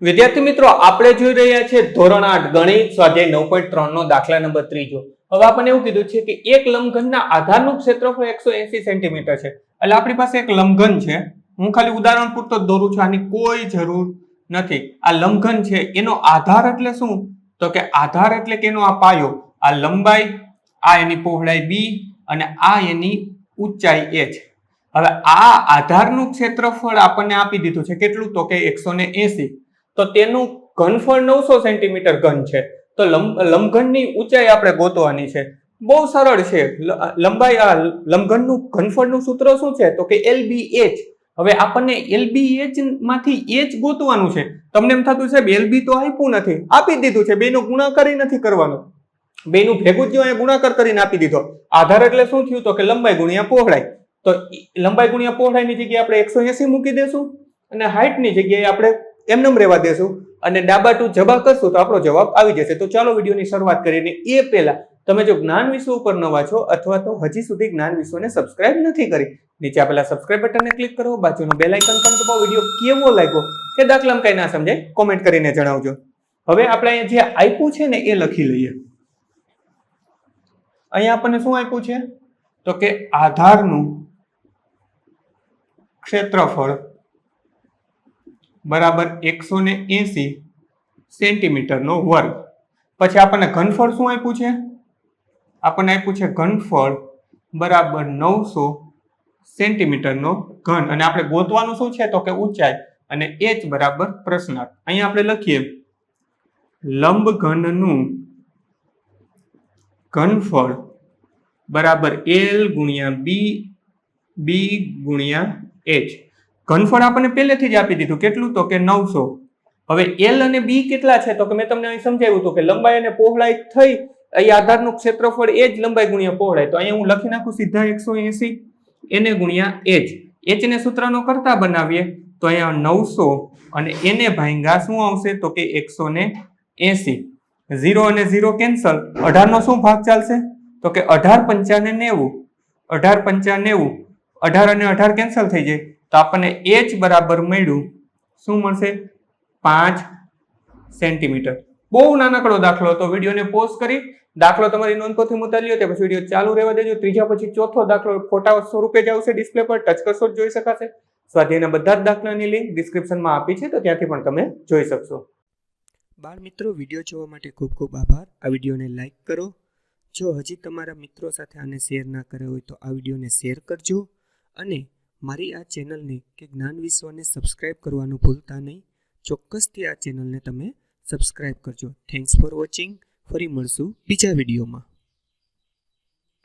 વિદ્યાર્થી મિત્રો, આપણે જોઈ રહ્યા છીએ ધોરણ 8 ગણિત સ્વાધ્યાય 9.3 નો દાખલા નંબર 3. હવે આપણને એવું કીધું છે કે એક લંબઘનના આધારનું ક્ષેત્રફળ 180 સેન્ટીમીટર છે. એટલે આપણી પાસે એક લંબઘન છે. હું ખાલી ઉદાહરણ પૂરતો જ દોરું છું, આની કોઈ જરૂર નથી. આ લંબઘન છે, એનો આધાર એટલે શું? તો કે આધાર એટલે કે એનો આ પાયો, આ લંબાઈ, આ એની પહોળાઈ b અને આ એની ઊંચાઈ h. હવે આ આધારનું ક્ષેત્રફળ આપણને આપી દીધું છે. કેટલું? તો કે 180. તો તેનું ઘનફળ 900 સેન્ટીમીટર ઘન છે. તો લંબઘનની ઊંચાઈ આપણે ગોતવાની છે. બહુ સરળ છે. લંબાઈ આ લંબઘનનું ઘનફળનું સૂત્ર શું છે? તો કે LBH. હવે આપણને LBH માંથી h ગોતવાનું છે. તમને એમ થતું છે LB તો આપ્યું નથી, આપી દીધું છે. બેનો ગુણાકાર નથી કરવાનો, બેનું ભેગું જ જો અહીંયા ગુણાકાર કરીને આપી દીધો. આધાર એટલે શું થયું? તો કે લંબાઈ ગુણ્યા પહોળાઈ. તો લંબાઈ ગુણ્યા પહોળાઈની જગ્યાએ આપણે 180 મૂકી દેશું અને હાઈટની જગ્યાએ આપણે એમનેમ રહેવા દેશું અને ડાબા ટુ જબા કરશું તો આપણો જવાબ આવી જશે. તો ચાલો વિડીયોની શરૂઆત કરીએ. એ પહેલા તમે જો જ્ઞાન વિશ્વ ઉપર નવા છો અથવા તો હજી સુધી જ્ઞાન વિશ્વને સબસ્ક્રાઇબ નથી કરી, નીચે આપેલા સબસ્ક્રાઇબ બટનને ક્લિક કરો, બાજુનું બેલ આઇકન પણ દબાવો. વિડીયો કેવો લાગ્યો કે દાખલામાં કઈ ના સમજાય કોમેન્ટ કરીને જણાવજો. હવે આપણે અહીંયા જે આપ્યું છે ને એ લખી લઈએ. અહીંયા આપણને શું આપ્યું છે? તો કે આધારનું ક્ષેત્રફળ બરાબર 180 સેન્ટીમીટર નો વર્ગ. પછી આપણને ઘનફળ શું આપ્યું છે? આપણને આપ્યું છે ઘનફળ બરાબર 900 સેન્ટીમીટર નો ઘન. અને આપણે ગોતવાનું શું છે? તો કે ઊંચાઈ અને h બરાબર પ્રશ્નાર્થ. અહીંયા આપણે લખીએ લંબઘનનું ઘનફળ બરાબર l ગુણ્યા b ગુણ્યા h. ઘનફળ આપણને પહેલેથી જ આપી દીધું. કેટલું? તો કે 900. હવે l અને b કેટલા છે? તો કે મેં તમને અહીં સમજાવ્યું હતું કે લંબાઈ અને પહોળાઈ થઈ અહીં આધારનું ક્ષેત્રફળ એ જ લંબાઈ ગુણ્યા પહોળાઈ. તો અહીંયા હું લખી નાખું સીધા 180 એને ગુણ્યા h. h ને સૂત્રનો કરતા બનાવીએ તો અહીંયા 900 અને એને ભાંગ્યા શું આવશે? તો કે 180. 0 અને 0 કેન્સલ. 18 નો શું ભાગ ચાલશે? તો કે 18 પંચાને 90. 18 પંચા 90. 18 અને 18 કેન્સલ થઈ જાય તો આપણને h બરાબર મળ્યું. શું મળશે? 5 સેન્ટીમીટર. બહુ નાનકડો દાખલો હતો. વિડીયોને પોઝ કરી દાખલો તમારી નોંધપોથી ઉતારી લો, પછી વિડીયો ચાલુ રહેવા દેજો. ત્રીજા પછી ચોથો દાખલો ફોટા સ્વરૂપે જ આવશે ડિસ્પ્લે પર, ટચ કરશો જ જોઈ શકાશે. સ્વાધ્યાયના બધા જ દાખલાની લિંક ડિસ્ક્રિપ્શનમાં આપી છે, તો ત્યાંથી પણ તમે જોઈ શકશો. બાળ મિત્રો, વિડીયો જોવા માટે ખૂબ ખૂબ આભાર. આ વિડીયોને લાઈક કરો. જો હજી તમારા મિત્રો સાથે આને શેર ના કર્યો હોય તો આ વિડીયોને શેર કરજો અને મારી આ ચેનલને કે જ્ઞાન વિશ્વને સબસ્ક્રાઇબ કરવાનું ભૂલતા નહીં. ચોક્કસથી આ ચેનલને તમે સબસ્ક્રાઇબ કરજો. Thanks for watching. ફરી મળશું બીજા વિડીયોમાં.